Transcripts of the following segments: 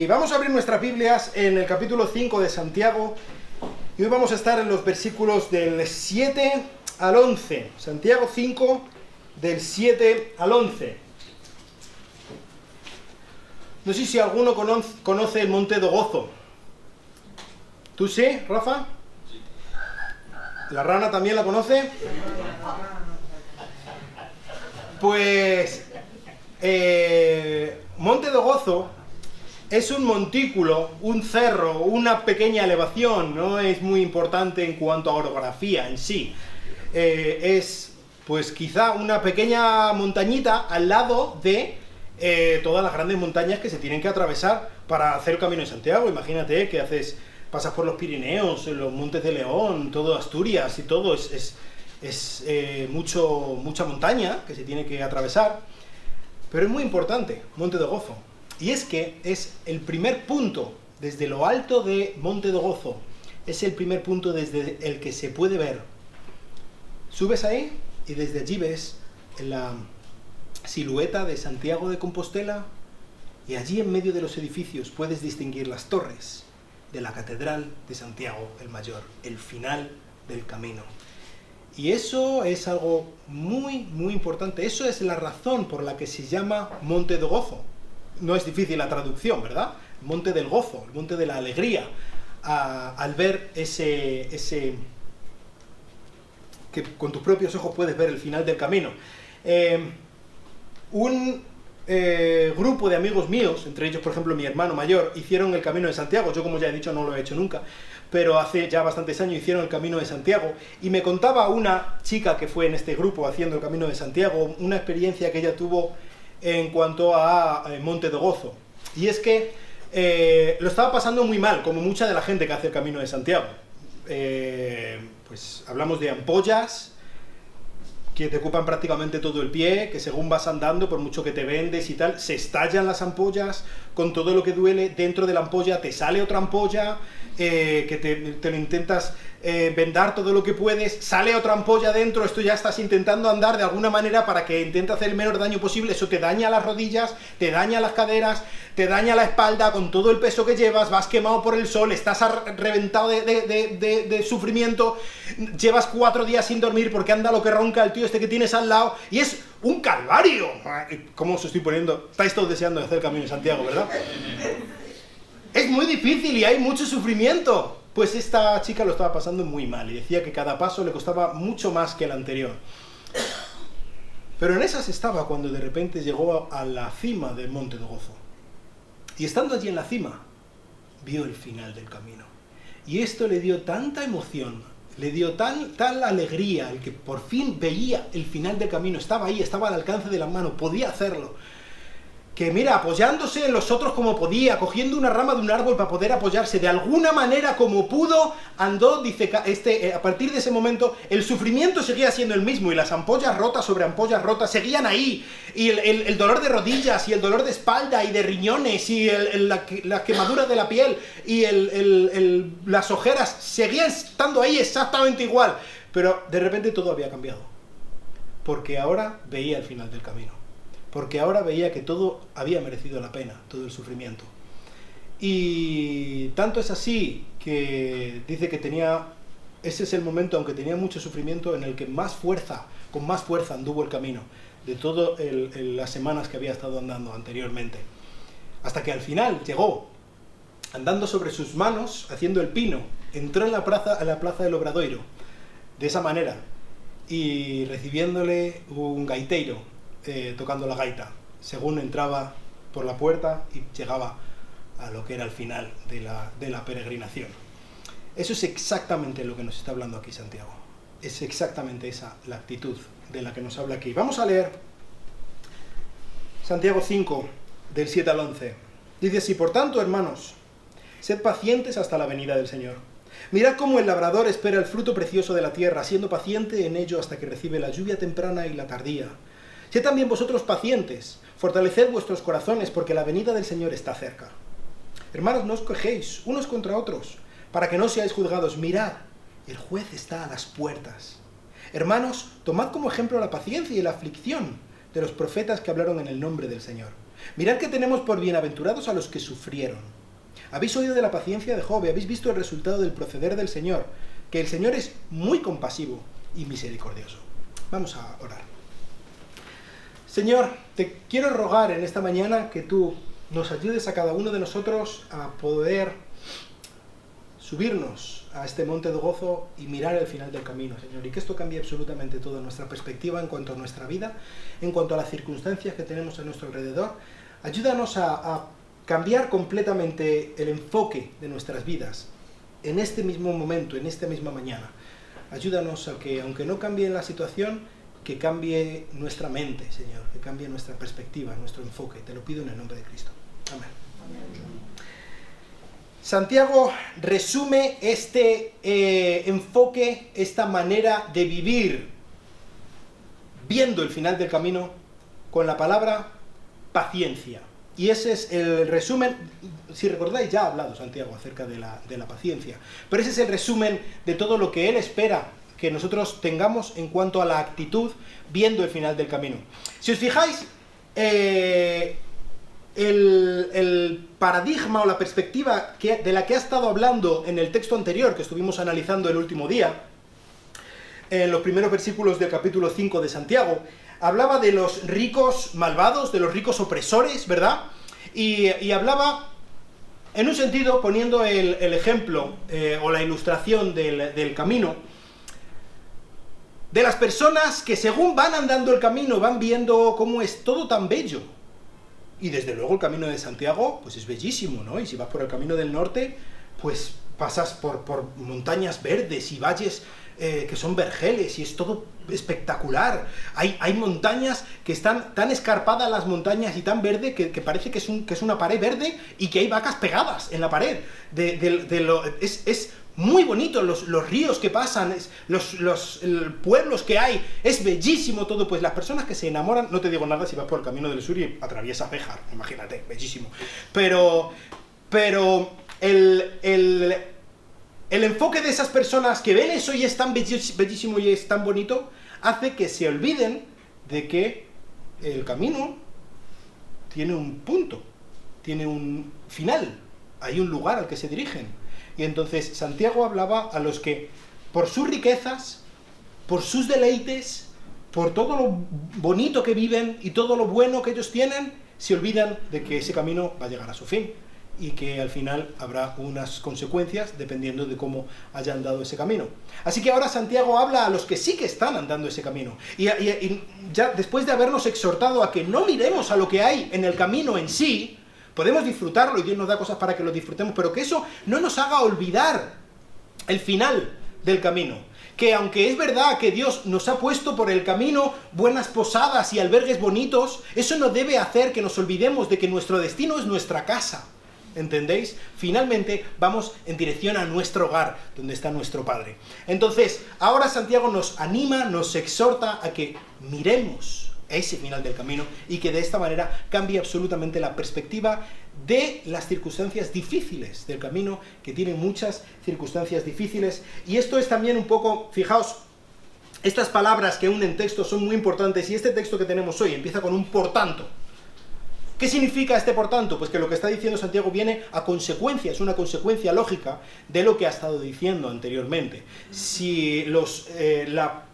Y vamos a abrir nuestras Biblias en el capítulo 5 de Santiago, y hoy vamos a estar en los versículos del 7 al 11. Santiago 5, del 7 al 11. No sé si alguno conoce el Monte de Gozo. ¿Tú sí, Rafa? Sí. ¿La rana también la conoce? Pues, Monte de Gozo es un montículo, un cerro, una pequeña elevación, no es muy importante en cuanto a orografía en sí. Es, pues quizá una pequeña montañita al lado de todas las grandes montañas que se tienen que atravesar para hacer el Camino de Santiago. Imagínate que pasas por los Pirineos, los Montes de León, todo Asturias y todo, es mucha montaña que se tiene que atravesar, pero es muy importante, Monte de Gozo. Y es que es el primer punto, desde lo alto de Monte de Gozo, es el primer punto desde el que se puede ver. Subes ahí y desde allí ves la silueta de Santiago de Compostela, y allí en medio de los edificios puedes distinguir las torres de la Catedral de Santiago el Mayor, el final del camino. Y eso es algo muy, muy importante. Eso es la razón por la que se llama Monte de Gozo. No es difícil la traducción, ¿verdad? Monte del gozo, el monte de la alegría, al ver ese que con tus propios ojos puedes ver el final del camino. Un grupo de amigos míos, entre ellos, por ejemplo, mi hermano mayor, hicieron el Camino de Santiago. Yo, como ya he dicho, no lo he hecho nunca, pero hace ya bastantes años hicieron el Camino de Santiago, y me contaba una chica que fue en este grupo haciendo el Camino de Santiago, una experiencia que ella tuvo en cuanto a Monte de Gozo. Y es que lo estaba pasando muy mal, como mucha de la gente que hace el Camino de Santiago. Pues hablamos de ampollas que te ocupan prácticamente todo el pie, que según vas andando, por mucho que te vendes y tal, se estallan las ampollas, con todo lo que duele. Dentro de la ampolla te sale otra ampolla, que te lo intentas vendar todo lo que puedes, sale otra ampolla dentro, esto ya estás intentando andar de alguna manera para que intente hacer el menor daño posible. Eso te daña las rodillas, te daña las caderas, te daña la espalda con todo el peso que llevas, vas quemado por el sol, estás reventado de sufrimiento, llevas 4 días sin dormir porque anda lo que ronca el tío este que tienes al lado, y es un calvario. ¿Cómo os estoy poniendo? Estáis todos deseando hacer el Camino de Santiago, ¿verdad? Es muy difícil y hay mucho sufrimiento. Pues esta chica lo estaba pasando muy mal y decía que cada paso le costaba mucho más que el anterior. Pero en esas estaba cuando de repente llegó a la cima del Monte de Gozo. Y estando allí en la cima, vio el final del camino. Y esto le dio tanta emoción, le dio tal alegría, el que por fin veía el final del camino, estaba ahí, estaba al alcance de la mano, podía hacerlo, que mira, apoyándose en los otros como podía, cogiendo una rama de un árbol para poder apoyarse, de alguna manera como pudo, andó. Dice, a partir de ese momento, el sufrimiento seguía siendo el mismo, y las ampollas rotas sobre ampollas rotas seguían ahí, y el dolor de rodillas, y el dolor de espalda, y de riñones, y la quemadura de la piel, y las ojeras, seguían estando ahí exactamente igual, pero de repente todo había cambiado, porque ahora veía el final del camino. Porque ahora veía que todo había merecido la pena, todo el sufrimiento. Y tanto es así que dice que ese es el momento, aunque tenía mucho sufrimiento, en el que con más fuerza anduvo el camino, de todas las semanas que había estado andando anteriormente. Hasta que al final llegó, andando sobre sus manos, haciendo el pino, entró en la plaza del Obradoiro, de esa manera, y recibiéndole un gaiteiro, tocando la gaita, según entraba por la puerta y llegaba a lo que era el final de la peregrinación. Eso es exactamente lo que nos está hablando aquí Santiago. Es exactamente esa la actitud de la que nos habla aquí. Vamos a leer Santiago 5, del 7 al 11. Dice así: por tanto, hermanos, sed pacientes hasta la venida del Señor. Mirad cómo el labrador espera el fruto precioso de la tierra, siendo paciente en ello hasta que recibe la lluvia temprana y la tardía. Sed también vosotros pacientes, fortaleced vuestros corazones, porque la venida del Señor está cerca. Hermanos, no os quejéis unos contra otros, para que no seáis juzgados. Mirad, el juez está a las puertas. Hermanos, tomad como ejemplo la paciencia y la aflicción de los profetas que hablaron en el nombre del Señor. Mirad que tenemos por bienaventurados a los que sufrieron. Habéis oído de la paciencia de Job, y habéis visto el resultado del proceder del Señor, que el Señor es muy compasivo y misericordioso. Vamos a orar. Señor, te quiero rogar en esta mañana que tú nos ayudes a cada uno de nosotros a poder subirnos a este monte de gozo y mirar el final del camino, Señor, y que esto cambie absolutamente toda nuestra perspectiva en cuanto a nuestra vida, en cuanto a las circunstancias que tenemos a nuestro alrededor. Ayúdanos a cambiar completamente el enfoque de nuestras vidas en este mismo momento, en esta misma mañana. Ayúdanos a que, aunque no cambie la situación, que cambie nuestra mente, Señor, que cambie nuestra perspectiva, nuestro enfoque. Te lo pido en el nombre de Cristo. Amén. Santiago resume este enfoque, esta manera de vivir, viendo el final del camino, con la palabra paciencia. Y ese es el resumen. Si recordáis, ya ha hablado Santiago acerca de la paciencia, pero ese es el resumen de todo lo que él espera que nosotros tengamos en cuanto a la actitud viendo el final del camino. Si os fijáis, el paradigma o la perspectiva de la que ha estado hablando en el texto anterior que estuvimos analizando el último día, en los primeros versículos del capítulo 5 de Santiago, hablaba de los ricos malvados, de los ricos opresores, ¿verdad? Y hablaba, en un sentido, poniendo el ejemplo o la ilustración del camino, de las personas que según van andando el camino van viendo cómo es todo tan bello. Y desde luego el camino de Santiago pues es bellísimo, ¿no? Y si vas por el camino del norte, pues pasas por montañas verdes y valles que son vergeles, y es todo espectacular. Hay montañas que están tan escarpadas, las montañas, y tan verde que parece que es una pared verde y que hay vacas pegadas en la pared. Es muy bonito los ríos que pasan, los pueblos que hay, es bellísimo todo. Pues las personas que se enamoran, no te digo nada si vas por el camino del sur y atraviesas Béjar, imagínate, bellísimo. Pero el enfoque de esas personas que ven eso y es tan bellísimo y es tan bonito, hace que se olviden de que el camino tiene un punto, tiene un final, hay un lugar al que se dirigen. Y entonces Santiago hablaba a los que, por sus riquezas, por sus deleites, por todo lo bonito que viven y todo lo bueno que ellos tienen, se olvidan de que ese camino va a llegar a su fin y que al final habrá unas consecuencias dependiendo de cómo hayan dado ese camino. Así que ahora Santiago habla a los que sí que están andando ese camino. Y ya después de habernos exhortado a que no miremos a lo que hay en el camino en sí, podemos disfrutarlo y Dios nos da cosas para que lo disfrutemos, pero que eso no nos haga olvidar el final del camino. Que aunque es verdad que Dios nos ha puesto por el camino buenas posadas y albergues bonitos, eso no debe hacer que nos olvidemos de que nuestro destino es nuestra casa. ¿Entendéis? Finalmente vamos en dirección a nuestro hogar, donde está nuestro Padre. Entonces, ahora Santiago nos anima, nos exhorta a que miremos ese final del camino y que de esta manera cambie absolutamente la perspectiva de las circunstancias difíciles del camino, que tiene muchas circunstancias difíciles. Y esto es también un poco, fijaos, estas palabras que unen textos son muy importantes, y este texto que tenemos hoy empieza con un por tanto. ¿Qué significa este por tanto? Pues que lo que está diciendo Santiago viene a consecuencia, es una consecuencia lógica de lo que ha estado diciendo anteriormente. Si la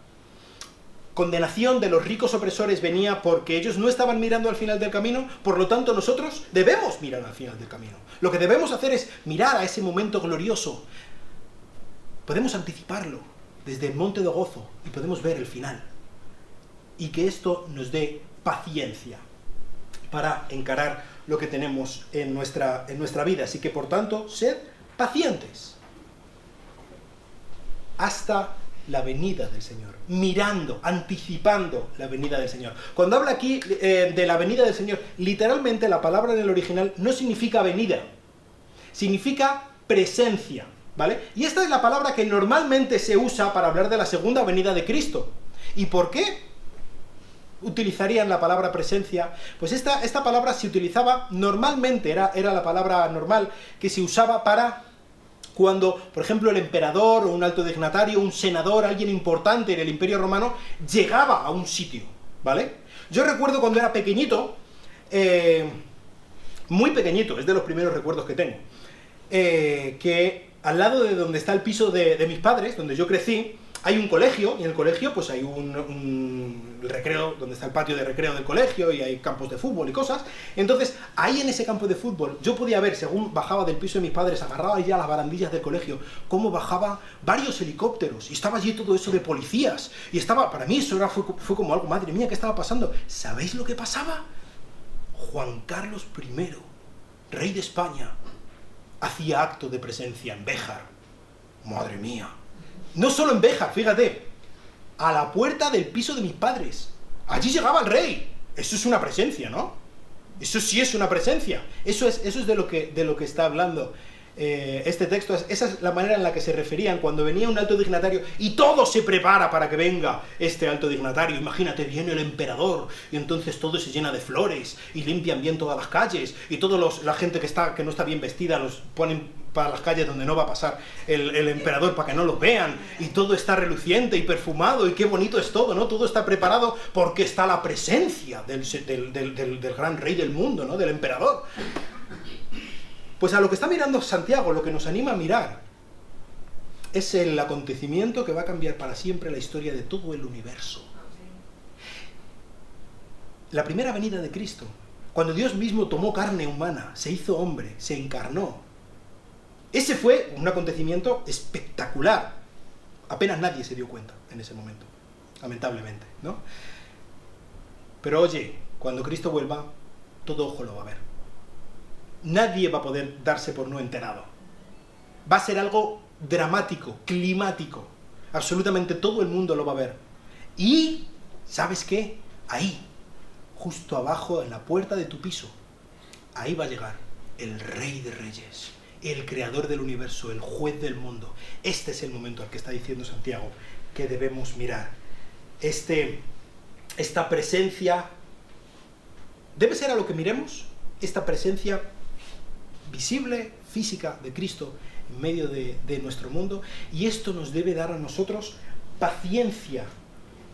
condenación de los ricos opresores venía porque ellos no estaban mirando al final del camino, por lo tanto nosotros debemos mirar al final del camino. Lo que debemos hacer es mirar a ese momento glorioso. Podemos anticiparlo desde el monte de gozo y podemos ver el final. Y que esto nos dé paciencia para encarar lo que tenemos en nuestra vida. Así que, por tanto, sed pacientes hasta la venida del Señor, mirando, anticipando la venida del Señor. Cuando habla aquí de la venida del Señor, literalmente la palabra en el original no significa venida, significa presencia, ¿vale? Y esta es la palabra que normalmente se usa para hablar de la segunda venida de Cristo. ¿Y por qué utilizarían la palabra presencia? Pues esta palabra se utilizaba normalmente, era la palabra normal que se usaba para cuando, por ejemplo, el emperador o un alto dignatario, un senador, alguien importante en el Imperio Romano, llegaba a un sitio, ¿vale? Yo recuerdo cuando era pequeñito, muy pequeñito, es de los primeros recuerdos que tengo, que al lado de donde está el piso de mis padres, donde yo crecí, hay un colegio, y en el colegio pues hay un recreo, donde está el patio de recreo del colegio, y hay campos de fútbol y cosas. Entonces, ahí en ese campo de fútbol, yo podía ver, según bajaba del piso de mis padres, agarraba ya las barandillas del colegio, cómo bajaban varios helicópteros, y estaba allí todo eso de policías, y estaba, para mí eso fue como algo, madre mía, ¿qué estaba pasando? ¿Sabéis lo que pasaba? Juan Carlos I, rey de España, hacía acto de presencia en Béjar. Madre mía. No solo en Béjar, fíjate, a la puerta del piso de mis padres. Allí llegaba el rey. Eso es una presencia, ¿no? Eso sí es una presencia. Eso es de lo que está hablando este texto. Esa es la manera en la que se referían cuando venía un alto dignatario y todo se prepara para que venga este alto dignatario. Imagínate, viene el emperador y entonces todo se llena de flores y limpian bien todas las calles y la gente que no está bien vestida los ponen para las calles donde no va a pasar el emperador para que no los vean, y todo está reluciente y perfumado, y qué bonito es todo, ¿no? Todo está preparado porque está la presencia del gran rey del mundo, ¿no? Del emperador. Pues a lo que está mirando Santiago, lo que nos anima a mirar es el acontecimiento que va a cambiar para siempre la historia de todo el universo. La primera venida de Cristo, cuando Dios mismo tomó carne humana, se hizo hombre, se encarnó. Ese fue un acontecimiento espectacular. Apenas nadie se dio cuenta en ese momento, lamentablemente, ¿no? Pero oye, cuando Cristo vuelva, todo ojo lo va a ver. Nadie va a poder darse por no enterado. Va a ser algo dramático, climático. Absolutamente todo el mundo lo va a ver. Y, ¿sabes qué? Ahí, justo abajo, en la puerta de tu piso, ahí va a llegar el Rey de Reyes, el creador del universo, el juez del mundo. Este es el momento al que está diciendo Santiago que debemos mirar. Esta presencia debe ser a lo que miremos, esta presencia visible, física de Cristo en medio de nuestro mundo, y esto nos debe dar a nosotros paciencia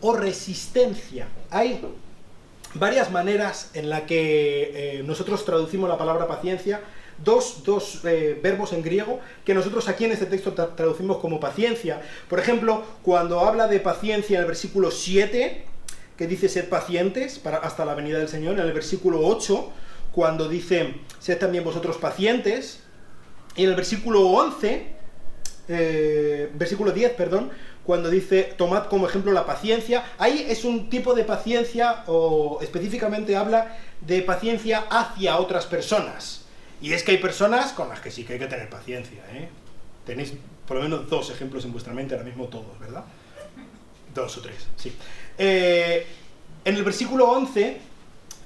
o resistencia. Hay varias maneras en la que nosotros traducimos la palabra paciencia. Dos verbos en griego que nosotros aquí en este texto traducimos como paciencia. Por ejemplo, cuando habla de paciencia en el versículo 7, que dice sed pacientes hasta la venida del Señor, en el versículo 8, cuando dice sed también vosotros pacientes, y en el versículo 10, cuando dice tomad como ejemplo la paciencia, ahí es un tipo de paciencia, o específicamente habla de paciencia hacia otras personas. Y es que hay personas con las que sí que hay que tener paciencia, ¿eh? Tenéis por lo menos 2 ejemplos en vuestra mente ahora mismo todos, ¿verdad? 2 o 3, sí. En el versículo 11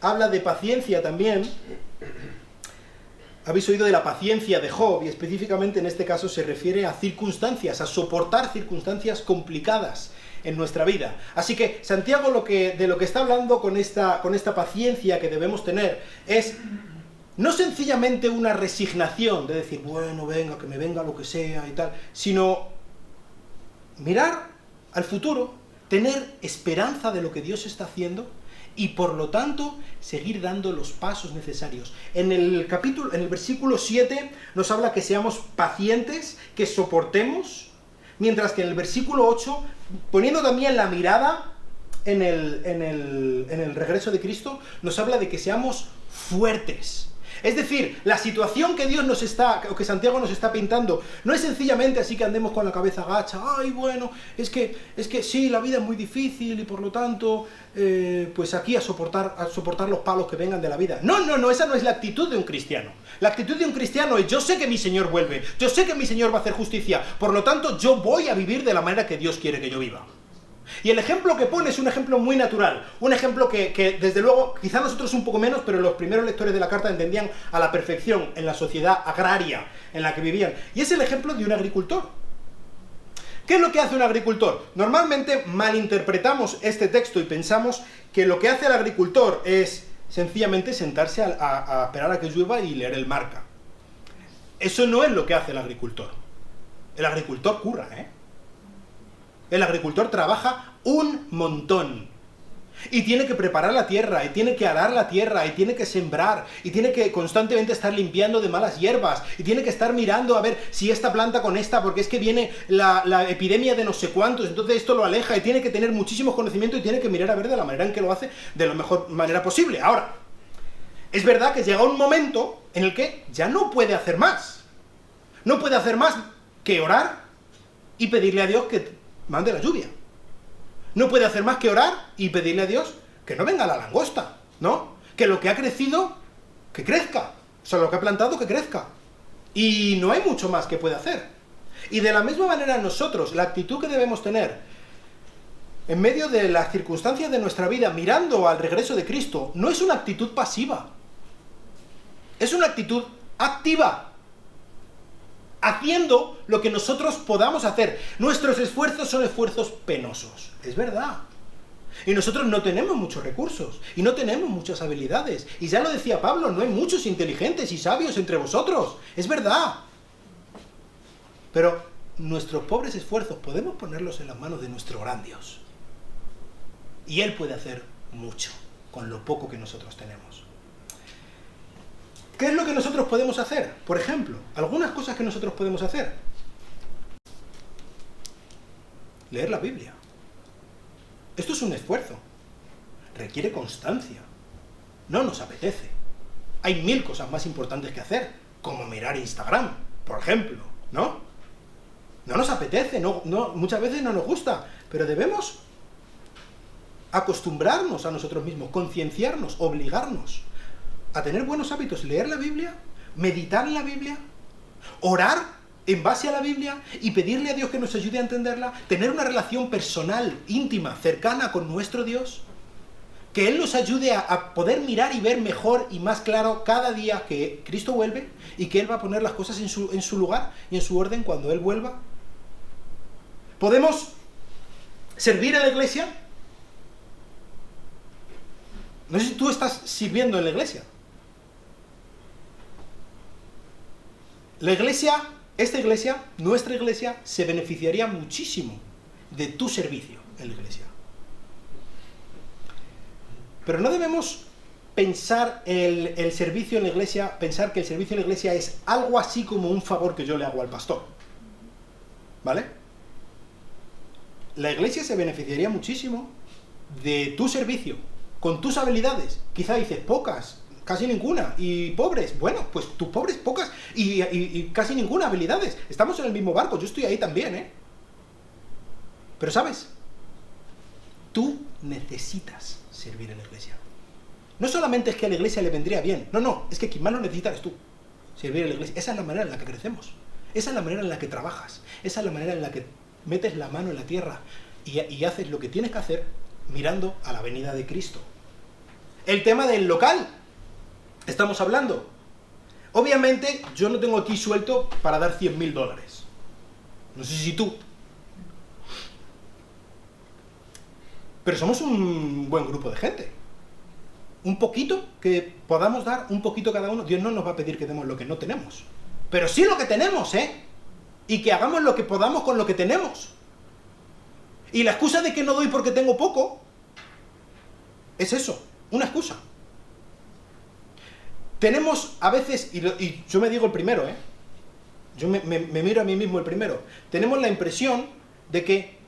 habla de paciencia también. Habéis oído de la paciencia de Job, y específicamente en este caso se refiere a circunstancias, a soportar circunstancias complicadas en nuestra vida. Así que Santiago de lo que está hablando con esta paciencia que debemos tener es no sencillamente una resignación de decir, bueno, venga, que me venga lo que sea y tal, sino mirar al futuro, tener esperanza de lo que Dios está haciendo y por lo tanto seguir dando los pasos necesarios. En el versículo 7 nos habla que seamos pacientes, que soportemos, mientras que en el versículo 8, poniendo también la mirada en el regreso de Cristo, nos habla de que seamos fuertes. Es decir, la situación que que Santiago nos está pintando, no es sencillamente así que andemos con la cabeza agacha, ay, bueno, es que sí, la vida es muy difícil y por lo tanto, pues aquí a soportar los palos que vengan de la vida. No, esa no es la actitud de un cristiano. La actitud de un cristiano es, yo sé que mi Señor vuelve, yo sé que mi Señor va a hacer justicia, por lo tanto, yo voy a vivir de la manera que Dios quiere que yo viva. Y el ejemplo que pone es un ejemplo muy natural, un ejemplo que desde luego, quizá nosotros un poco menos, pero los primeros lectores de la carta entendían a la perfección en la sociedad agraria en la que vivían, y es el ejemplo de un agricultor. ¿Qué es lo que hace un agricultor? Normalmente malinterpretamos este texto y pensamos que lo que hace el agricultor es sencillamente sentarse a esperar a que llueva y leer el marca. Eso no es lo que hace el agricultor. El agricultor curra, ¿eh? El agricultor trabaja un montón. Y tiene que preparar la tierra, y tiene que arar la tierra, y tiene que sembrar, y tiene que constantemente estar limpiando de malas hierbas, y tiene que estar mirando a ver si esta planta con esta, porque es que viene la epidemia de no sé cuántos, entonces esto lo aleja, y tiene que tener muchísimos conocimientos, y tiene que mirar a ver de la manera en que lo hace, de la mejor manera posible. Ahora, es verdad que llega un momento en el que ya no puede hacer más. No puede hacer más que orar y pedirle a Dios que mande la lluvia. No puede hacer más que orar y pedirle a Dios que no venga la langosta, ¿no? Que lo que ha crecido, que crezca. O sea, lo que ha plantado, que crezca. Y no hay mucho más que puede hacer. Y de la misma manera nosotros, la actitud que debemos tener en medio de las circunstancias de nuestra vida, mirando al regreso de Cristo, no es una actitud pasiva. Es una actitud activa. Haciendo lo que nosotros podamos hacer. Nuestros esfuerzos son esfuerzos penosos. Es verdad. Y nosotros no tenemos muchos recursos. Y no tenemos muchas habilidades. Y ya lo decía Pablo, no hay muchos inteligentes y sabios entre vosotros. Es verdad. Pero nuestros pobres esfuerzos podemos ponerlos en las manos de nuestro gran Dios. Y Él puede hacer mucho con lo poco que nosotros tenemos. ¿Qué es lo que nosotros podemos hacer? Por ejemplo, algunas cosas que nosotros podemos hacer. Leer la Biblia. Esto es un esfuerzo. Requiere constancia. No nos apetece. Hay 1000 cosas más importantes que hacer, como mirar Instagram, por ejemplo, ¿no? No nos apetece, muchas veces no nos gusta, pero debemos acostumbrarnos a nosotros mismos, concienciarnos, obligarnos a tener buenos hábitos, leer la Biblia, meditar en la Biblia, orar en base a la Biblia y pedirle a Dios que nos ayude a entenderla, tener una relación personal, íntima, cercana con nuestro Dios, que Él nos ayude a poder mirar y ver mejor y más claro cada día que Cristo vuelve y que Él va a poner las cosas en su lugar y en su orden cuando Él vuelva. ¿Podemos servir en la iglesia? No sé si tú estás sirviendo en la iglesia. La iglesia, esta iglesia, nuestra iglesia, se beneficiaría muchísimo de tu servicio en la iglesia. Pero no debemos pensar el servicio en la iglesia, pensar que el servicio en la iglesia es algo así como un favor que yo le hago al pastor. ¿Vale? La iglesia se beneficiaría muchísimo de tu servicio, con tus habilidades. Quizá dices, pocas, casi ninguna, y pobres, bueno, pues tus pobres, pocas, y casi ninguna habilidades. Estamos en el mismo barco, yo estoy ahí también, ¿eh? Pero ¿sabes? Tú necesitas servir en la iglesia. No solamente es que a la iglesia le vendría bien, no, es que quien más lo necesita eres tú, servir en la iglesia. Esa es la manera en la que crecemos, esa es la manera en la que trabajas, esa es la manera en la que metes la mano en la tierra y haces lo que tienes que hacer mirando a la venida de Cristo. El tema del local, estamos hablando. Obviamente, yo no tengo aquí suelto para dar $100.000. No sé si tú. Pero somos un buen grupo de gente. Un poquito que podamos dar, un poquito cada uno. Dios no nos va a pedir que demos lo que no tenemos. Pero sí lo que tenemos, ¿eh? Y que hagamos lo que podamos con lo que tenemos. Y la excusa de que no doy porque tengo poco, es eso, una excusa. Tenemos a veces, y yo me digo el primero, yo me miro a mí mismo el primero, tenemos la impresión de que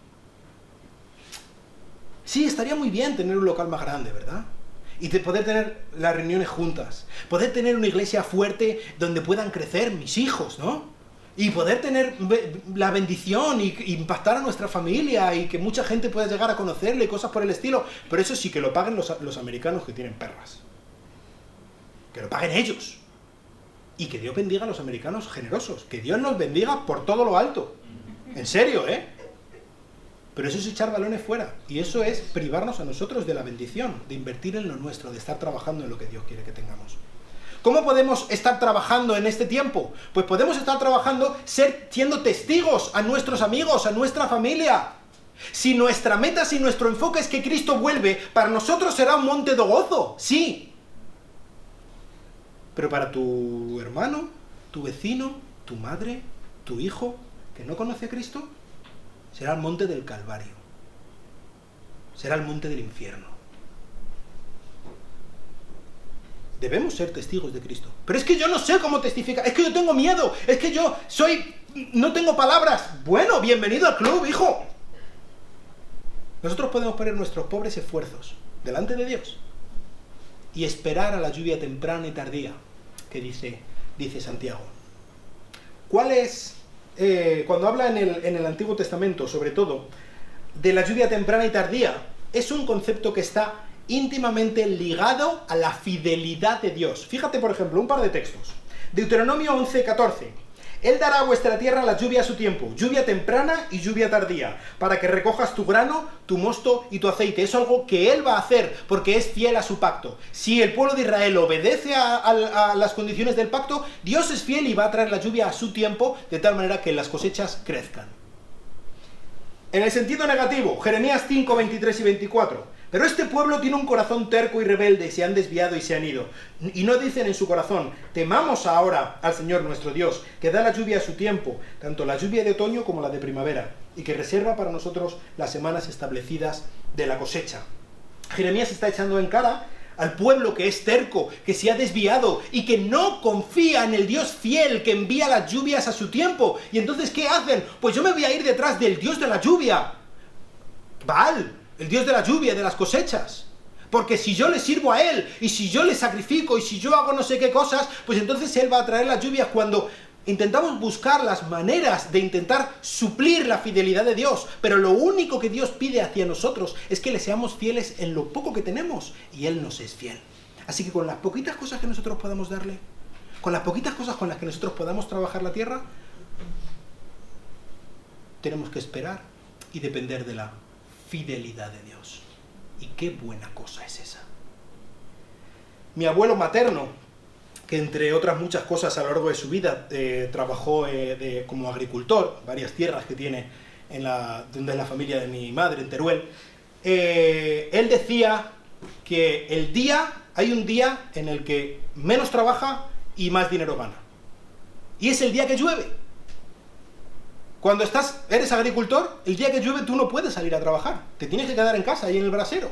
sí, estaría muy bien tener un local más grande, ¿verdad? Y poder tener las reuniones juntas, poder tener una iglesia fuerte donde puedan crecer mis hijos, ¿no? Y poder tener la bendición y impactar a nuestra familia y que mucha gente pueda llegar a conocerle y cosas por el estilo. Pero eso sí que lo paguen los americanos que tienen perras. Que lo paguen ellos. Y que Dios bendiga a los americanos generosos. Que Dios nos bendiga por todo lo alto. En serio, ¿eh? Pero eso es echar balones fuera. Y eso es privarnos a nosotros de la bendición, de invertir en lo nuestro, de estar trabajando en lo que Dios quiere que tengamos. ¿Cómo podemos estar trabajando en este tiempo? Pues podemos estar trabajando siendo testigos a nuestros amigos, a nuestra familia. Si nuestra meta, si nuestro enfoque es que Cristo vuelve, para nosotros será un monte de gozo, sí. Pero para tu hermano, tu vecino, tu madre, tu hijo, que no conoce a Cristo, será el monte del Calvario. Será el monte del infierno. Debemos ser testigos de Cristo. Pero es que yo no sé cómo testificar, es que yo tengo miedo, es que yo no tengo palabras. Bueno, bienvenido al club, hijo. Nosotros podemos poner nuestros pobres esfuerzos delante de Dios y esperar a la lluvia temprana y tardía, que dice Santiago. ¿Cuál es, cuando habla en el Antiguo Testamento, sobre todo, de la lluvia temprana y tardía, es un concepto que está íntimamente ligado a la fidelidad de Dios. Fíjate, por ejemplo, un par de textos. Deuteronomio 11:14. Él dará a vuestra tierra la lluvia a su tiempo, lluvia temprana y lluvia tardía, para que recojas tu grano, tu mosto y tu aceite. Es algo que Él va a hacer, porque es fiel a su pacto. Si el pueblo de Israel obedece a las condiciones del pacto, Dios es fiel y va a traer la lluvia a su tiempo, de tal manera que las cosechas crezcan. En el sentido negativo, Jeremías 5, 23 y 24. Pero este pueblo tiene un corazón terco y rebelde, y se han desviado y se han ido. Y no dicen en su corazón, temamos ahora al Señor nuestro Dios, que da la lluvia a su tiempo, tanto la lluvia de otoño como la de primavera, y que reserva para nosotros las semanas establecidas de la cosecha. Jeremías está echando en cara al pueblo que es terco, que se ha desviado y que no confía en el Dios fiel que envía las lluvias a su tiempo. Y entonces, ¿qué hacen? Pues yo me voy a ir detrás del Dios de la lluvia, Baal, el Dios de la lluvia, de las cosechas. Porque si yo le sirvo a Él, y si yo le sacrifico, y si yo hago no sé qué cosas, pues entonces Él va a traer las lluvias. Cuando intentamos buscar las maneras de intentar suplir la fidelidad de Dios, pero lo único que Dios pide hacia nosotros es que le seamos fieles en lo poco que tenemos, y Él nos es fiel. Así que con las poquitas cosas que nosotros podamos darle, con las poquitas cosas con las que nosotros podamos trabajar la tierra, tenemos que esperar y depender de la fidelidad de Dios. Y qué buena cosa es esa. Mi abuelo materno, que entre otras muchas cosas a lo largo de su vida trabajó como agricultor, varias tierras que tiene donde es la familia de mi madre, en Teruel, él decía que hay un día en el que menos trabaja y más dinero gana. Y es el día que llueve. Cuando eres agricultor, el día que llueve tú no puedes salir a trabajar. Te tienes que quedar en casa, ahí en el brasero,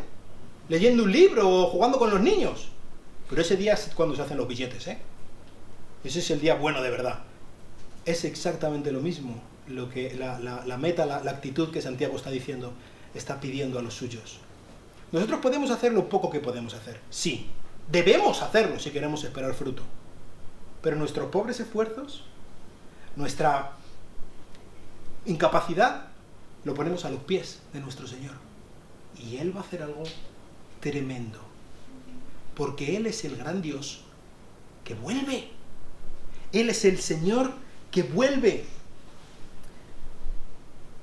leyendo un libro o jugando con los niños. Pero ese día es cuando se hacen los billetes, ¿eh? Ese es el día bueno de verdad. Es exactamente lo mismo, lo que la meta, la actitud que Santiago está pidiendo a los suyos. Nosotros podemos hacer lo poco que podemos hacer. Sí, debemos hacerlo si queremos esperar fruto. Pero nuestros pobres esfuerzos, nuestra incapacidad, lo ponemos a los pies de nuestro Señor. Y Él va a hacer algo tremendo. Porque Él es el gran Dios que vuelve. Él es el Señor que vuelve.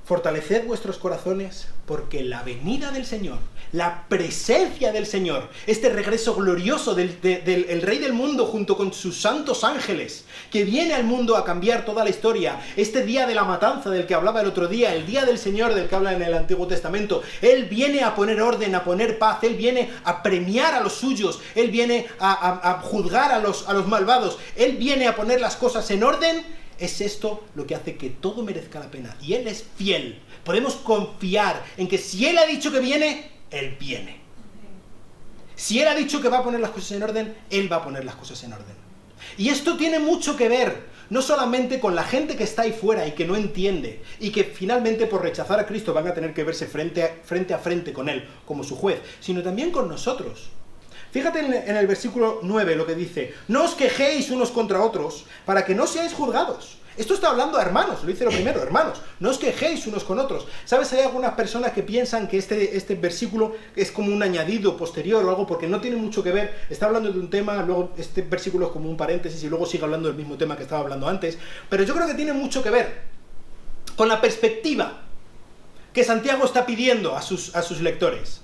Fortaleced vuestros corazones, porque la venida del Señor, la presencia del Señor, este regreso glorioso del Rey del mundo junto con sus santos ángeles, que viene al mundo a cambiar toda la historia, este día de la matanza del que hablaba el otro día, el día del Señor del que habla en el Antiguo Testamento, Él viene a poner orden, a poner paz, Él viene a premiar a los suyos, Él viene a juzgar a los malvados, Él viene a poner las cosas en orden. Es esto lo que hace que todo merezca la pena. Y Él es fiel. Podemos confiar en que si Él ha dicho que viene, Él viene. Si Él ha dicho que va a poner las cosas en orden, Él va a poner las cosas en orden. Y esto tiene mucho que ver, no solamente con la gente que está ahí fuera y que no entiende, y que finalmente por rechazar a Cristo van a tener que verse frente a frente con Él, como su juez, sino también con nosotros. Fíjate en el versículo 9 lo que dice: no os quejéis unos contra otros, para que no seáis juzgados. Esto está hablando a hermanos, lo dice lo primero, hermanos, no os quejéis unos con otros. ¿Sabes? Hay algunas personas que piensan que este versículo es como un añadido posterior o algo, porque no tiene mucho que ver, está hablando de un tema, luego este versículo es como un paréntesis y luego sigue hablando del mismo tema que estaba hablando antes, pero yo creo que tiene mucho que ver con la perspectiva que Santiago está pidiendo a sus lectores.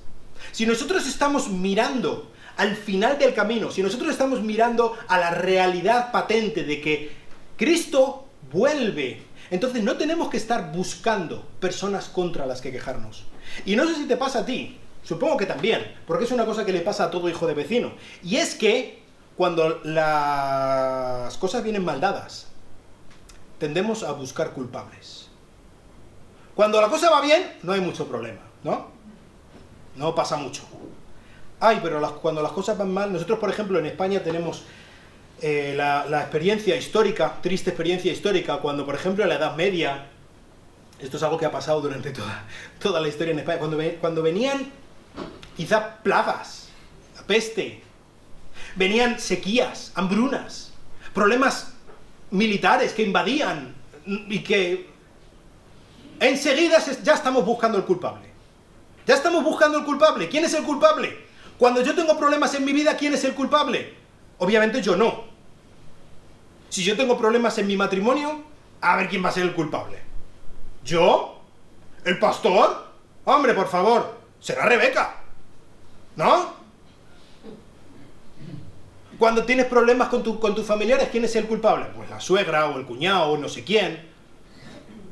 Si nosotros estamos mirando al final del camino, si nosotros estamos mirando a la realidad patente de que Cristo vuelve, entonces no tenemos que estar buscando personas contra las que quejarnos. Y no sé si te pasa a ti, supongo que también, porque es una cosa que le pasa a todo hijo de vecino, y es que cuando las cosas vienen mal dadas, tendemos a buscar culpables. Cuando la cosa va bien, no hay mucho problema, ¿no? No pasa mucho. Ay, pero cuando las cosas van mal, nosotros por ejemplo en España tenemos la experiencia histórica, triste experiencia histórica, cuando por ejemplo en la Edad Media, esto es algo que ha pasado durante toda la historia en España, cuando venían quizá plagas, peste, venían sequías, hambrunas, problemas militares que invadían y que enseguida ya estamos buscando el culpable. Ya estamos buscando el culpable. ¿Quién es el culpable? Cuando yo tengo problemas en mi vida, ¿quién es el culpable? Obviamente yo no. Si yo tengo problemas en mi matrimonio, a ver quién va a ser el culpable. ¿Yo? ¿El pastor? Hombre, por favor, será Rebeca, ¿no? Cuando tienes problemas con tus familiares, ¿quién es el culpable? Pues la suegra o el cuñado o no sé quién.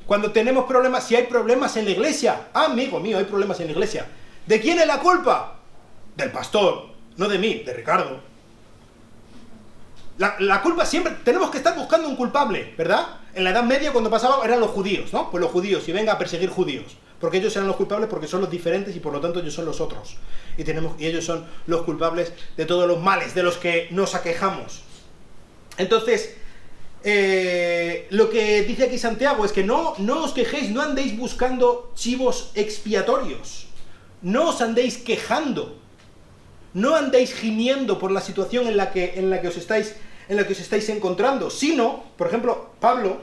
Cuando tenemos problemas, si hay problemas en la iglesia, amigo mío, hay problemas en la iglesia. ¿De quién es la culpa? Del pastor, no de mí, de Ricardo. La culpa siempre, tenemos que estar buscando un culpable, ¿verdad? En la Edad Media cuando pasaba eran los judíos, ¿no? Pues los judíos, y venga a perseguir judíos. Porque ellos eran los culpables porque son los diferentes y por lo tanto ellos son los otros. Y ellos son los culpables de todos los males de los que nos aquejamos. Entonces, lo que dice aquí Santiago es que no os quejéis, no andéis buscando chivos expiatorios. No os andéis quejando. No andéis gimiendo por la situación en la que os estáis encontrando, sino, por ejemplo, Pablo,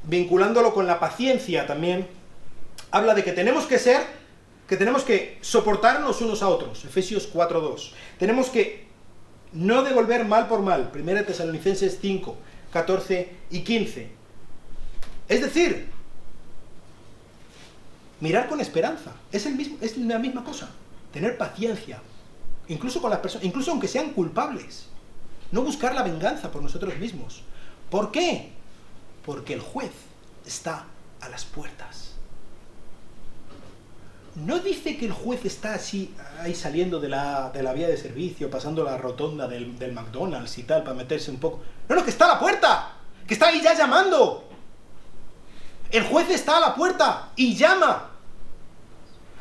vinculándolo con la paciencia también, habla de que tenemos que soportarnos unos a otros, Efesios 4:2. Tenemos que no devolver mal por mal, 1 Tesalonicenses 5, 14 y 15. Es decir, mirar con esperanza, es la misma cosa, tener paciencia, incluso con las personas, incluso aunque sean culpables. No buscar la venganza por nosotros mismos. ¿Por qué? Porque el juez está a las puertas. No dice que el juez está así, ahí saliendo de la vía de servicio, pasando la rotonda del McDonald's y tal, para meterse un poco. No, que está a la puerta, que está ahí ya llamando. El juez está a la puerta y llama.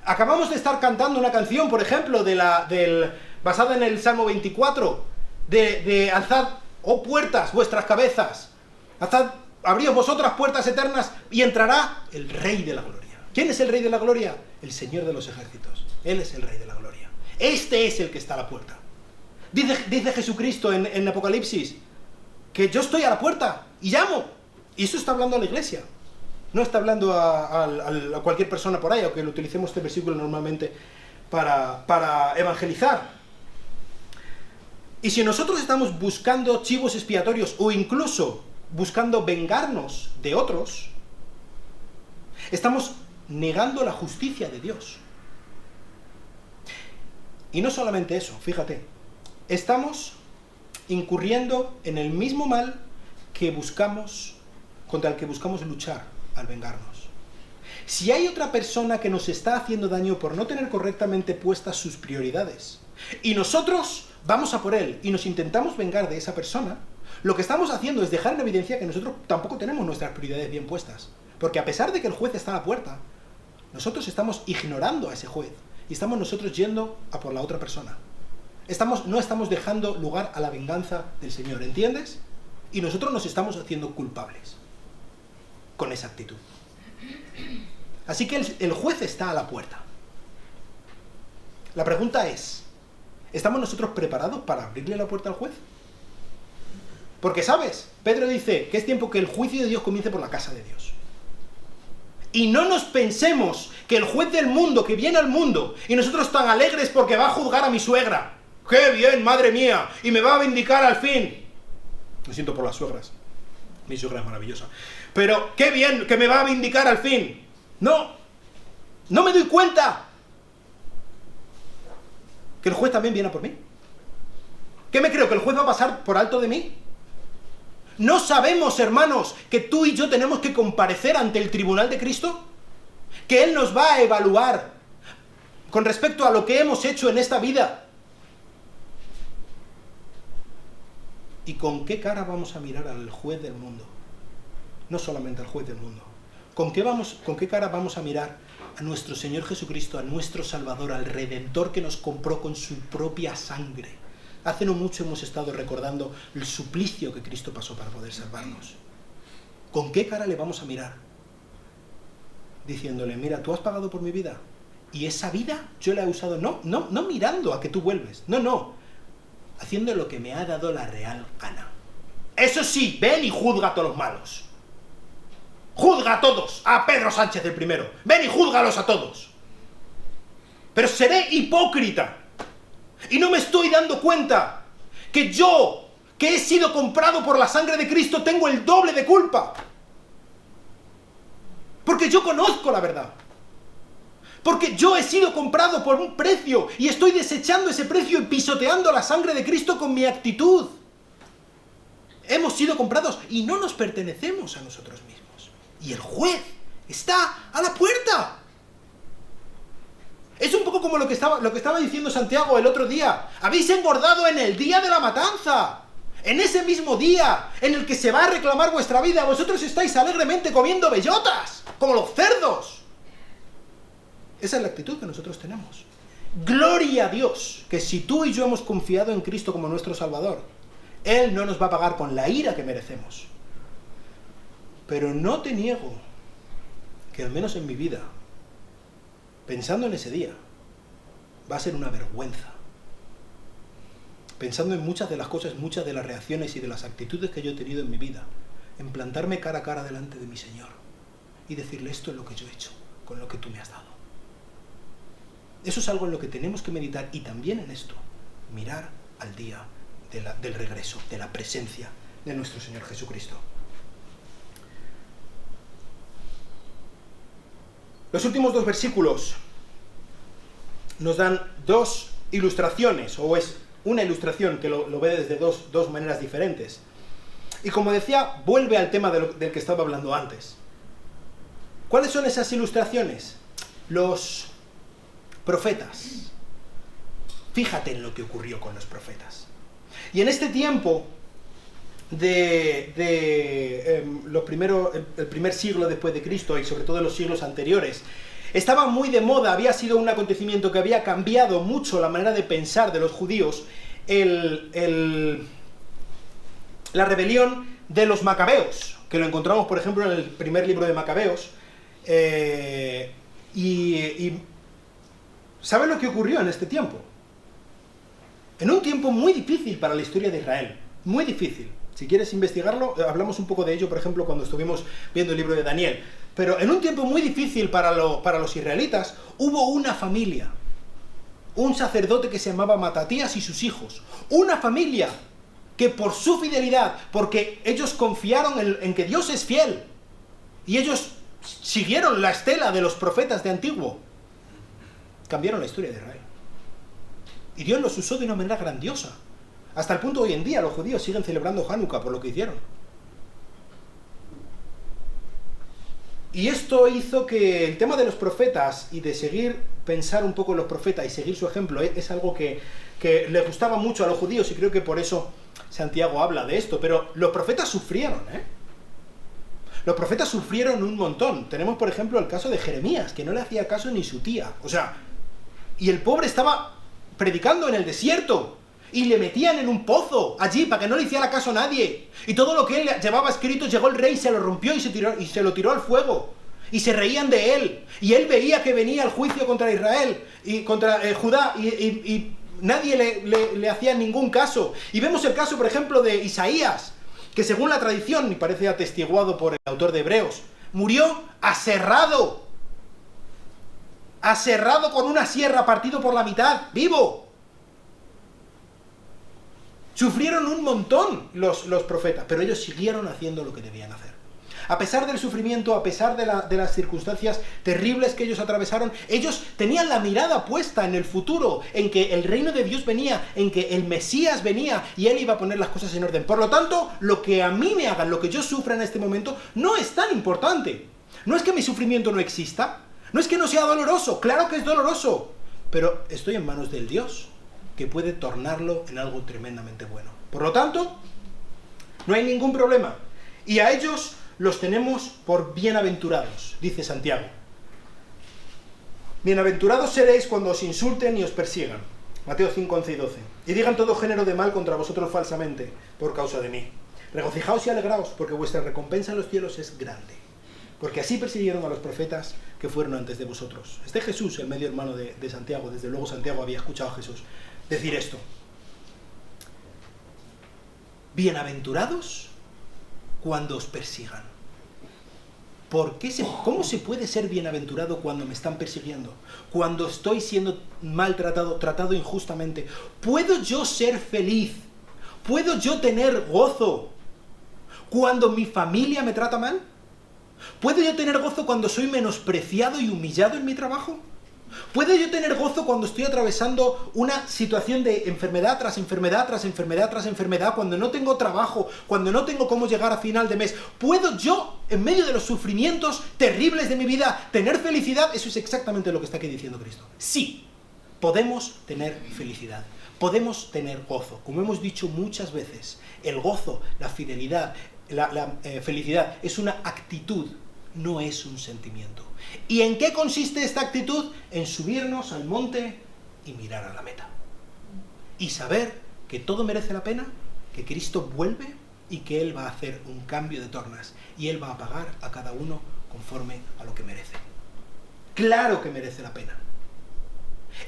Acabamos de estar cantando una canción, por ejemplo, basada en el Salmo 24, de alzad, oh puertas, vuestras cabezas, abríos vosotras puertas eternas y entrará el Rey de la Gloria. ¿Quién es el Rey de la Gloria? El Señor de los ejércitos. Él es el Rey de la Gloria. Este es el que está a la puerta. Dice Jesucristo en Apocalipsis que yo estoy a la puerta y llamo. Y eso está hablando a la iglesia. No está hablando a cualquier persona por ahí, aunque lo utilicemos este versículo normalmente para evangelizar. Y si nosotros estamos buscando chivos expiatorios o incluso buscando vengarnos de otros, estamos negando la justicia de Dios. Y no solamente eso, fíjate, estamos incurriendo en el mismo mal contra el que buscamos luchar al vengarnos. Si hay otra persona que nos está haciendo daño por no tener correctamente puestas sus prioridades, y nosotros vamos a por él y nos intentamos vengar de esa persona, lo que estamos haciendo es dejar en evidencia que nosotros tampoco tenemos nuestras prioridades bien puestas. Porque a pesar de que el juez está a la puerta, nosotros estamos ignorando a ese juez y estamos nosotros yendo a por la otra persona. No estamos dejando lugar a la venganza del Señor, ¿entiendes? Y nosotros nos estamos haciendo culpables con esa actitud. Así que el juez está a la puerta. La pregunta es, ¿estamos nosotros preparados para abrirle la puerta al juez? Porque, ¿sabes? Pedro dice que es tiempo que el juicio de Dios comience por la casa de Dios. Y no nos pensemos que el juez del mundo, que viene al mundo, y nosotros tan alegres porque va a juzgar a mi suegra. ¡Qué bien, madre mía! Y me va a vindicar al fin. Lo siento por las suegras. Mi suegra es maravillosa. Pero, ¡qué bien que me va a vindicar al fin! No me doy cuenta que el juez también viene a por mí. ¿Qué me creo? ¿Que el juez va a pasar por alto de mí? ¿No sabemos, hermanos, que tú y yo tenemos que comparecer ante el tribunal de Cristo? Que Él nos va a evaluar con respecto a lo que hemos hecho en esta vida. ¿Y con qué cara vamos a mirar al juez del mundo? No solamente al juez del mundo. ¿Con qué cara vamos a mirar a nuestro Señor Jesucristo, a nuestro Salvador, al Redentor que nos compró con su propia sangre? Hace no mucho hemos estado recordando el suplicio que Cristo pasó para poder salvarnos. ¿Con qué cara le vamos a mirar? Diciéndole, mira, tú has pagado por mi vida, y esa vida yo la he usado, no mirando a que tú vuelves, no, haciendo lo que me ha dado la real gana. Eso sí, ven y juzga a todos los malos. Juzga a todos, a Pedro Sánchez el primero. Ven y júzgalos a todos. Pero seré hipócrita. Y no me estoy dando cuenta que yo, que he sido comprado por la sangre de Cristo, tengo el doble de culpa. Porque yo conozco la verdad. Porque yo he sido comprado por un precio y estoy desechando ese precio y pisoteando la sangre de Cristo con mi actitud. Hemos sido comprados y no nos pertenecemos a nosotros mismos. Y el juez está a la puerta. Es un poco como lo que estaba diciendo Santiago el otro día. Habéis engordado en el día de la matanza. En ese mismo día en el que se va a reclamar vuestra vida, vosotros estáis alegremente comiendo bellotas, como los cerdos. Esa es la actitud que nosotros tenemos. Gloria a Dios, que si tú y yo hemos confiado en Cristo como nuestro Salvador, Él no nos va a pagar con la ira que merecemos. Pero no te niego que al menos en mi vida, pensando en ese día, va a ser una vergüenza. Pensando en muchas de las cosas, muchas de las reacciones y de las actitudes que yo he tenido en mi vida, en plantarme cara a cara delante de mi Señor y decirle, esto es lo que yo he hecho con lo que tú me has dado. Eso es algo en lo que tenemos que meditar, y también en esto, mirar al día del regreso, de la presencia de nuestro Señor Jesucristo. Los últimos dos versículos nos dan dos ilustraciones, o es una ilustración que lo ve desde dos maneras diferentes. Y como decía, vuelve al tema del que estaba hablando antes. ¿Cuáles son esas ilustraciones? Los profetas. Fíjate en lo que ocurrió con los profetas. Y en este tiempo el primer siglo después de Cristo, y sobre todo en los siglos anteriores, estaba muy de moda, había sido un acontecimiento que había cambiado mucho la manera de pensar de los judíos, la rebelión de los macabeos, que lo encontramos, por ejemplo, en el primer libro de Macabeos. ¿Saben lo que ocurrió en este tiempo? En un tiempo muy difícil para la historia de Israel, muy difícil. Si quieres investigarlo, hablamos un poco de ello, por ejemplo, cuando estuvimos viendo el libro de Daniel. Pero en un tiempo muy difícil para los israelitas, hubo una familia, un sacerdote que se llamaba Matatías y sus hijos, una familia que por su fidelidad, porque ellos confiaron en que Dios es fiel, y ellos siguieron la estela de los profetas de antiguo, cambiaron la historia de Israel. Y Dios los usó de una manera grandiosa. Hasta el punto hoy en día los judíos siguen celebrando Hanukkah por lo que hicieron. Y esto hizo que el tema de los profetas y de pensar un poco en los profetas y seguir su ejemplo es algo que les gustaba mucho a los judíos, y creo que por eso Santiago habla de esto. Pero los profetas sufrieron, Los profetas sufrieron un montón. Tenemos, por ejemplo, el caso de Jeremías, que no le hacía caso ni su tía. Y el pobre estaba predicando en el desierto, y le metían en un pozo allí para que no le hiciera caso a nadie. Y todo lo que él llevaba escrito, llegó el rey, se lo rompió y se lo tiró al fuego. Y se reían de él. Y él veía que venía el juicio contra Israel y contra Judá, y nadie le hacía ningún caso. Y vemos el caso, por ejemplo, de Isaías, que según la tradición, y parece atestiguado por el autor de Hebreos, murió aserrado con una sierra, partido por la mitad, vivo. Sufrieron un montón los profetas, pero ellos siguieron haciendo lo que debían hacer. A pesar del sufrimiento, a pesar de las circunstancias terribles que ellos atravesaron, ellos tenían la mirada puesta en el futuro, en que el reino de Dios venía, en que el Mesías venía, y Él iba a poner las cosas en orden. Por lo tanto, lo que a mí me hagan, lo que yo sufra en este momento, no es tan importante. No es que mi sufrimiento no exista, no es que no sea doloroso, claro que es doloroso, pero estoy en manos del Dios, que puede tornarlo en algo tremendamente bueno. Por lo tanto, no hay ningún problema. Y a ellos los tenemos por bienaventurados, dice Santiago. Bienaventurados seréis cuando os insulten y os persigan. Mateo 5, 11 y 12. Y digan todo género de mal contra vosotros falsamente, por causa de mí. Regocijaos y alegraos, porque vuestra recompensa en los cielos es grande. Porque así persiguieron a los profetas que fueron antes de vosotros. Este Jesús, el medio hermano de Santiago, desde luego Santiago había escuchado a Jesús decir esto. Bienaventurados cuando os persigan. ¿Cómo se puede ser bienaventurado cuando me están persiguiendo? Cuando estoy siendo maltratado, tratado injustamente. ¿Puedo yo ser feliz? ¿Puedo yo tener gozo cuando mi familia me trata mal? ¿Puedo yo tener gozo cuando soy menospreciado y humillado en mi trabajo? ¿Puedo yo tener gozo cuando estoy atravesando una situación de enfermedad tras enfermedad, tras enfermedad, tras enfermedad, cuando no tengo trabajo, cuando no tengo cómo llegar a final de mes? ¿Puedo yo, en medio de los sufrimientos terribles de mi vida, tener felicidad? Eso es exactamente lo que está aquí diciendo Cristo. Sí, podemos tener felicidad, podemos tener gozo. Como hemos dicho muchas veces, el gozo, la fidelidad, la felicidad es una actitud, no es un sentimiento. ¿Y en qué consiste esta actitud? En subirnos al monte y mirar a la meta. Y saber que todo merece la pena, que Cristo vuelve y que Él va a hacer un cambio de tornas. Y Él va a pagar a cada uno conforme a lo que merece. Claro que merece la pena.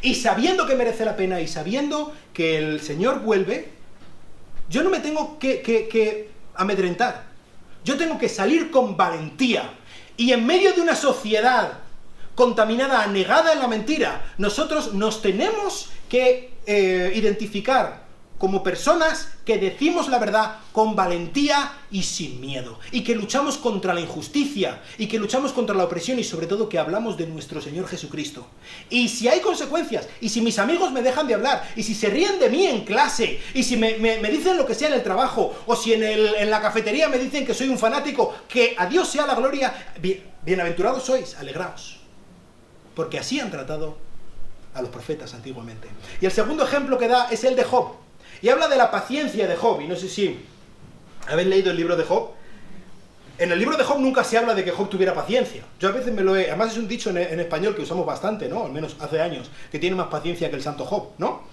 Y sabiendo que merece la pena y sabiendo que el Señor vuelve, yo no me tengo que amedrentar. Yo tengo que salir con valentía. Y en medio de una sociedad contaminada, anegada en la mentira, nosotros nos tenemos que identificar como personas que decimos la verdad con valentía y sin miedo, y que luchamos contra la injusticia, y que luchamos contra la opresión, y sobre todo que hablamos de nuestro Señor Jesucristo. Y si hay consecuencias, y si mis amigos me dejan de hablar, y si se ríen de mí en clase, y si me dicen lo que sea en el trabajo, o si en la cafetería me dicen que soy un fanático, que a Dios sea la gloria, bienaventurados sois, alegraos, porque así han tratado a los profetas antiguamente. Y el segundo ejemplo que da es el de Job. Y habla de la paciencia de Job, y no sé si habéis leído el libro de Job. En el libro de Job nunca se habla de que Job tuviera paciencia. Yo a veces además es un dicho en español que usamos bastante, ¿no? Al menos hace años, que tiene más paciencia que el santo Job, ¿no?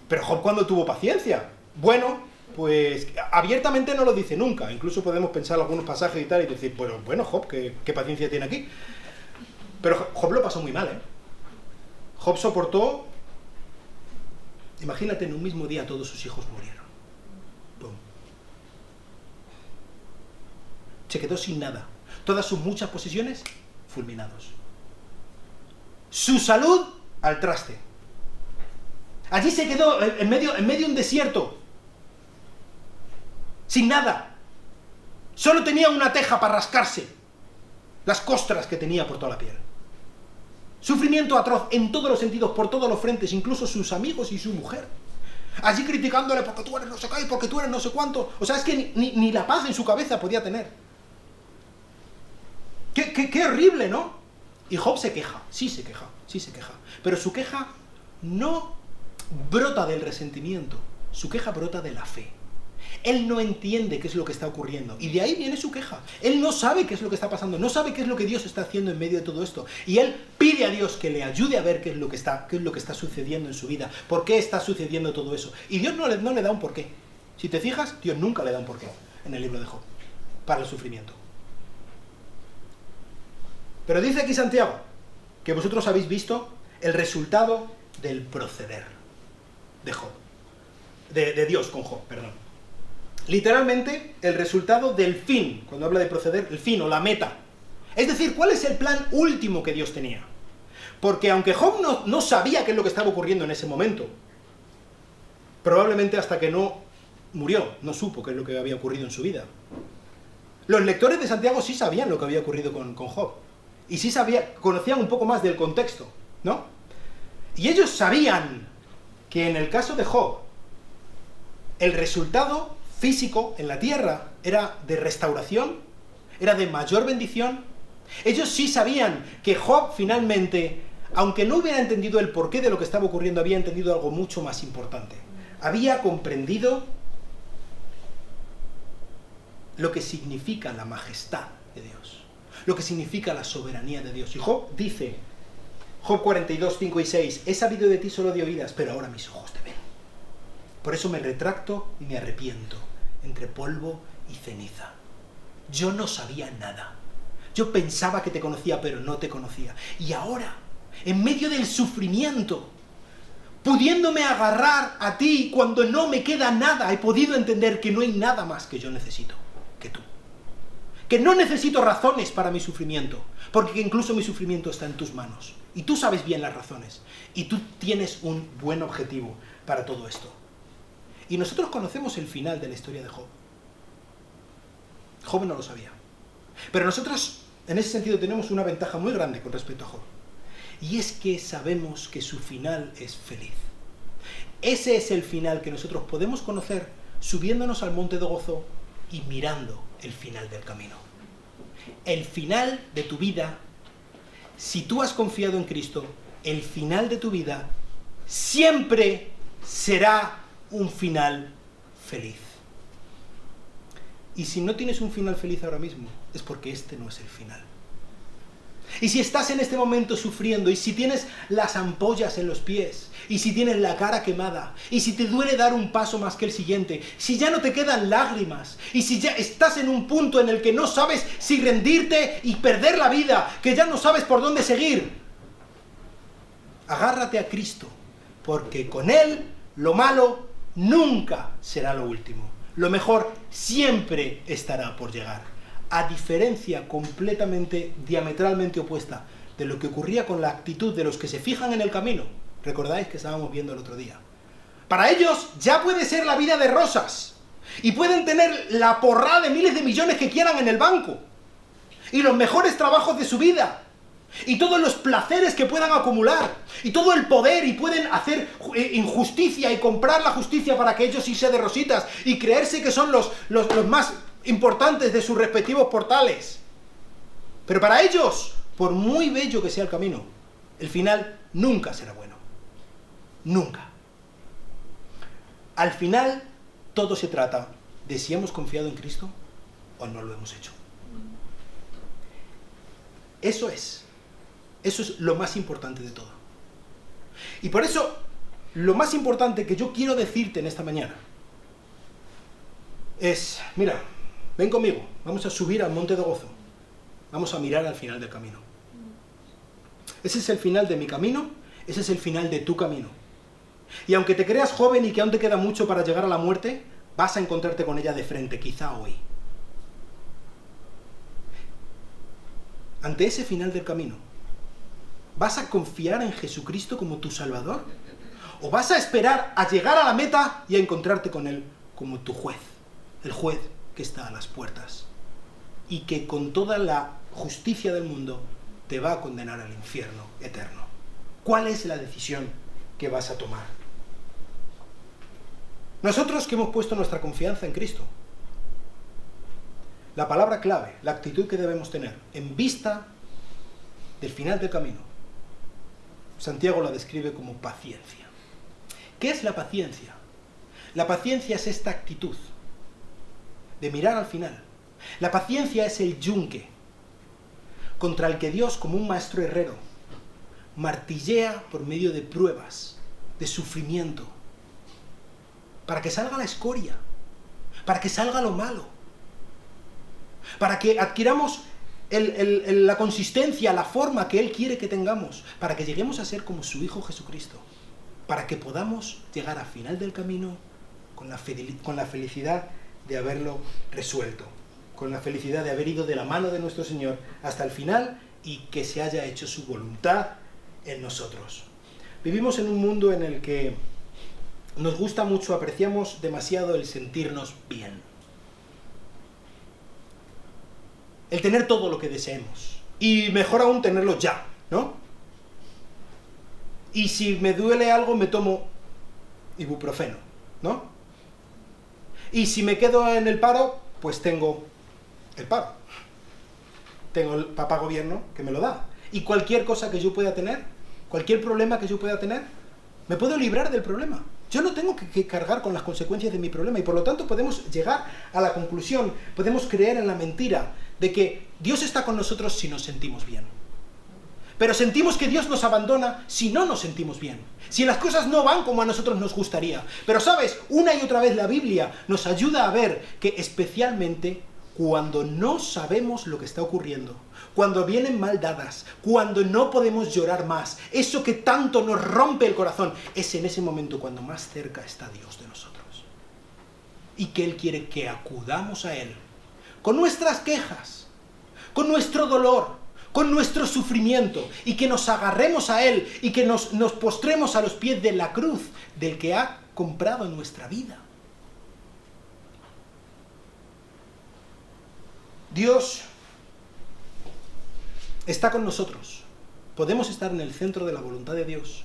Pero Job, ¿cuándo tuvo paciencia? Bueno, pues abiertamente no lo dice nunca. Incluso podemos pensar algunos pasajes y tal y decir, bueno, Job, ¿qué paciencia tiene aquí? Pero Job lo pasó muy mal, ¿eh? Job soportó. Imagínate, en un mismo día todos sus hijos murieron. ¡Pum! Se quedó sin nada. Todas sus muchas posesiones, fulminados. Su salud, al traste. Allí se quedó en medio de un desierto. Sin nada. Solo tenía una teja para rascarse las costras que tenía por toda la piel. Sufrimiento atroz en todos los sentidos, por todos los frentes, incluso sus amigos y su mujer. Allí criticándole porque tú eres no sé qué y porque tú eres no sé cuánto. O sea, es que ni la paz en su cabeza podía tener. Qué horrible, ¿no? Y Job se queja, sí se queja. Pero su queja no brota del resentimiento, su queja brota de la fe. Él no entiende qué es lo que está ocurriendo, y de ahí viene su queja. Él no sabe qué es lo que está pasando, no sabe qué es lo que Dios está haciendo en medio de todo esto, y él pide a Dios que le ayude a ver qué es lo que está sucediendo en su vida, por qué está sucediendo todo eso. Y Dios no le da un porqué. Si te fijas, Dios nunca le da un porqué en el libro de Job, para el sufrimiento. Pero dice aquí Santiago, que vosotros habéis visto el resultado del proceder de Job, de Dios con Job, perdón. Literalmente, el resultado del fin, cuando habla de proceder, el fin o la meta. Es decir, ¿cuál es el plan último que Dios tenía? Porque aunque Job no sabía qué es lo que estaba ocurriendo en ese momento, probablemente hasta que no murió, no supo qué es lo que había ocurrido en su vida. Los lectores de Santiago sí sabían lo que había ocurrido con Job. Y sí conocían un poco más del contexto, ¿no? Y ellos sabían que en el caso de Job, el resultado físico en la tierra era de restauración, era de mayor bendición. Ellos sí sabían que Job finalmente, aunque no hubiera entendido el porqué de lo que estaba ocurriendo, había entendido algo mucho más importante. Había comprendido lo que significa la majestad de Dios, lo que significa la soberanía de Dios. Y Job dice, Job 42, 5 y 6, he sabido de ti solo de oídas, pero ahora mis ojos te ven. Por eso me retracto y me arrepiento, entre polvo y ceniza. Yo no sabía nada. Yo pensaba que te conocía, pero no te conocía. Y ahora, en medio del sufrimiento, pudiéndome agarrar a ti cuando no me queda nada, he podido entender que no hay nada más que yo necesito que tú. Que no necesito razones para mi sufrimiento, porque incluso mi sufrimiento está en tus manos. Y tú sabes bien las razones. Y tú tienes un buen objetivo para todo esto. Y nosotros conocemos el final de la historia de Job. Job no lo sabía. Pero nosotros, en ese sentido, tenemos una ventaja muy grande con respecto a Job. Y es que sabemos que su final es feliz. Ese es el final que nosotros podemos conocer subiéndonos al monte de gozo y mirando el final del camino. El final de tu vida, si tú has confiado en Cristo, el final de tu vida siempre será un final feliz. Y si no tienes un final feliz ahora mismo, es porque este no es el final. Y si estás en este momento sufriendo, y si tienes las ampollas en los pies, y si tienes la cara quemada, y si te duele dar un paso más que el siguiente, si ya no te quedan lágrimas, y si ya estás en un punto en el que no sabes si rendirte y perder la vida, que ya no sabes por dónde seguir, agárrate a Cristo, porque con Él lo malo nunca será lo último. Lo mejor siempre estará por llegar. A diferencia completamente, diametralmente opuesta de lo que ocurría con la actitud de los que se fijan en el camino. ¿Recordáis que estábamos viendo el otro día? Para ellos ya puede ser la vida de rosas. Y pueden tener la porrada de miles de millones que quieran en el banco. Y los mejores trabajos de su vida. Y todos los placeres que puedan acumular. Y todo el poder. Y pueden hacer injusticia y comprar la justicia para que ellos sí sean de rositas. Y creerse que son los más importantes de sus respectivos portales. Pero para ellos, por muy bello que sea el camino, el final nunca será bueno. Nunca. Al final, todo se trata de si hemos confiado en Cristo o no lo hemos hecho. Eso es lo más importante de todo. Y por eso, lo más importante que yo quiero decirte en esta mañana es, mira, ven conmigo, vamos a subir al monte de gozo. Vamos a mirar al final del camino. Ese es el final de mi camino, ese es el final de tu camino. Y aunque te creas joven y que aún te queda mucho para llegar a la muerte, vas a encontrarte con ella de frente, quizá hoy. Ante ese final del camino, ¿vas a confiar en Jesucristo como tu Salvador? ¿O vas a esperar a llegar a la meta y a encontrarte con Él como tu juez? El juez que está a las puertas y que con toda la justicia del mundo te va a condenar al infierno eterno. ¿Cuál es la decisión que vas a tomar? Nosotros que hemos puesto nuestra confianza en Cristo, la palabra clave, la actitud que debemos tener en vista del final del camino, Santiago la describe como paciencia. ¿Qué es la paciencia? La paciencia es esta actitud de mirar al final. La paciencia es el yunque contra el que Dios, como un maestro herrero, martillea por medio de pruebas, de sufrimiento, para que salga la escoria, para que salga lo malo, para que adquiramos la consistencia, la forma que Él quiere que tengamos, para que lleguemos a ser como su Hijo Jesucristo, para que podamos llegar al final del camino con la felicidad de haberlo resuelto, con la felicidad de haber ido de la mano de nuestro Señor hasta el final y que se haya hecho su voluntad en nosotros. Vivimos en un mundo en el que nos gusta mucho, apreciamos demasiado el sentirnos bien, el tener todo lo que deseemos, y mejor aún tenerlo ya, ¿no? Y si me duele algo me tomo ibuprofeno, ¿no? Y si me quedo en el paro, pues tengo el paro. Tengo el papá gobierno que me lo da. Y cualquier cosa que yo pueda tener, cualquier problema que yo pueda tener, me puedo librar del problema. Yo no tengo que cargar con las consecuencias de mi problema y por lo tanto podemos llegar a la conclusión, podemos creer en la mentira de que Dios está con nosotros si nos sentimos bien. Pero sentimos que Dios nos abandona si no nos sentimos bien. Si las cosas no van como a nosotros nos gustaría. Pero sabes, una y otra vez la Biblia nos ayuda a ver que especialmente cuando no sabemos lo que está ocurriendo, cuando vienen mal dadas, cuando no podemos llorar más, eso que tanto nos rompe el corazón, es en ese momento cuando más cerca está Dios de nosotros. Y que Él quiere que acudamos a Él, con nuestras quejas, con nuestro dolor, con nuestro sufrimiento, y que nos agarremos a Él, y que nos postremos a los pies de la cruz, del que ha comprado nuestra vida. Dios está con nosotros. Podemos estar en el centro de la voluntad de Dios,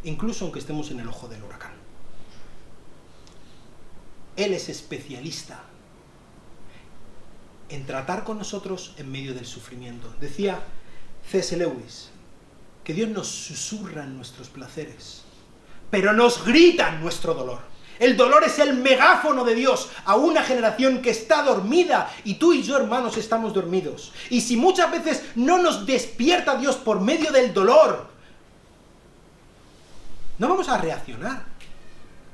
incluso aunque estemos en el ojo del huracán. Él es especialista en tratar con nosotros en medio del sufrimiento. Decía C.S. Lewis que Dios nos susurra en nuestros placeres, pero nos grita en nuestro dolor. El dolor es el megáfono de Dios a una generación que está dormida, y tú y yo, hermanos, estamos dormidos. Y si muchas veces no nos despierta Dios por medio del dolor, no vamos a reaccionar.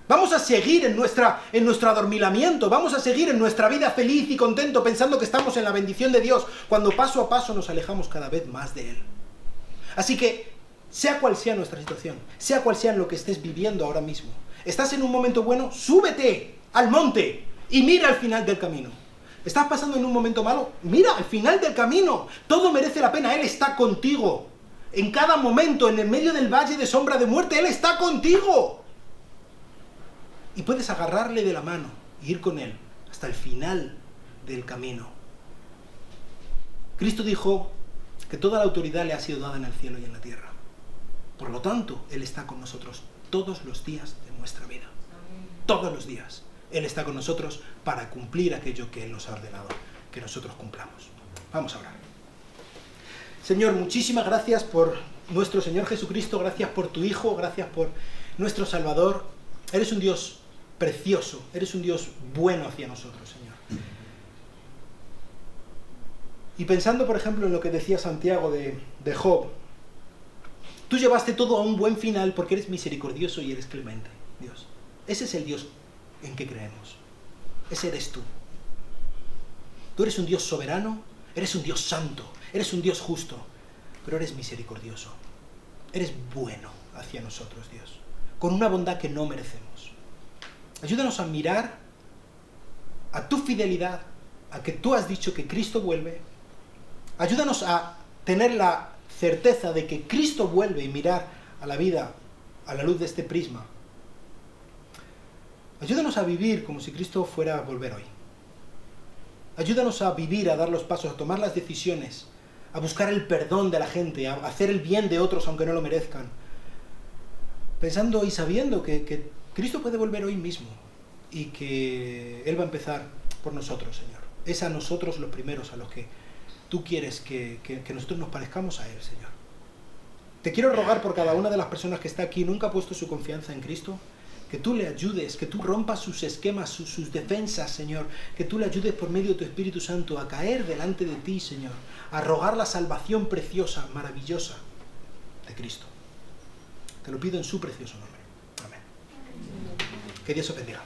Vamos a seguir en nuestro adormilamiento, vamos a seguir en nuestra vida feliz y contento pensando que estamos en la bendición de Dios, cuando paso a paso nos alejamos cada vez más de Él. Así que, sea cual sea nuestra situación, sea cual sea lo que estés viviendo ahora mismo, ¿estás en un momento bueno? Súbete al monte y mira al final del camino. ¿Estás pasando en un momento malo? Mira al final del camino. Todo merece la pena. Él está contigo. En cada momento, en el medio del valle de sombra de muerte, Él está contigo. Y puedes agarrarle de la mano y ir con Él hasta el final del camino. Cristo dijo que toda la autoridad le ha sido dada en el cielo y en la tierra. Por lo tanto, Él está con nosotros todos los días de nuestra vida. Todos los días. Él está con nosotros para cumplir aquello que Él nos ha ordenado que nosotros cumplamos. Vamos a orar. Señor, muchísimas gracias por nuestro Señor Jesucristo, gracias por tu Hijo, gracias por nuestro Salvador. Eres un Dios precioso, eres un Dios bueno hacia nosotros, Señor. Y pensando, por ejemplo, en lo que decía Santiago de Job, tú llevaste todo a un buen final porque eres misericordioso y eres clemente, Dios. Ese es el Dios en que creemos. Ese eres tú. Tú eres un Dios soberano, eres un Dios santo, eres un Dios justo, pero eres misericordioso. Eres bueno hacia nosotros, Dios, con una bondad que no merecemos. Ayúdanos a mirar a tu fidelidad, a que tú has dicho que Cristo vuelve. Ayúdanos a tener la certeza de que Cristo vuelve y mirar a la vida a la luz de este prisma. Ayúdanos a vivir como si Cristo fuera a volver hoy. Ayúdanos a vivir, a dar los pasos, a tomar las decisiones, a buscar el perdón de la gente, a hacer el bien de otros aunque no lo merezcan. Pensando y sabiendo que Cristo puede volver hoy mismo y que Él va a empezar por nosotros, Señor. Es a nosotros los primeros a los que tú quieres que nosotros nos parezcamos a Él, Señor. Te quiero rogar por cada una de las personas que está aquí, nunca ha puesto su confianza en Cristo, que tú le ayudes, que tú rompas sus esquemas, sus defensas, Señor, que tú le ayudes por medio de tu Espíritu Santo a caer delante de ti, Señor, a rogar la salvación preciosa, maravillosa de Cristo. Te lo pido en su precioso nombre. Amén. Que Dios os bendiga.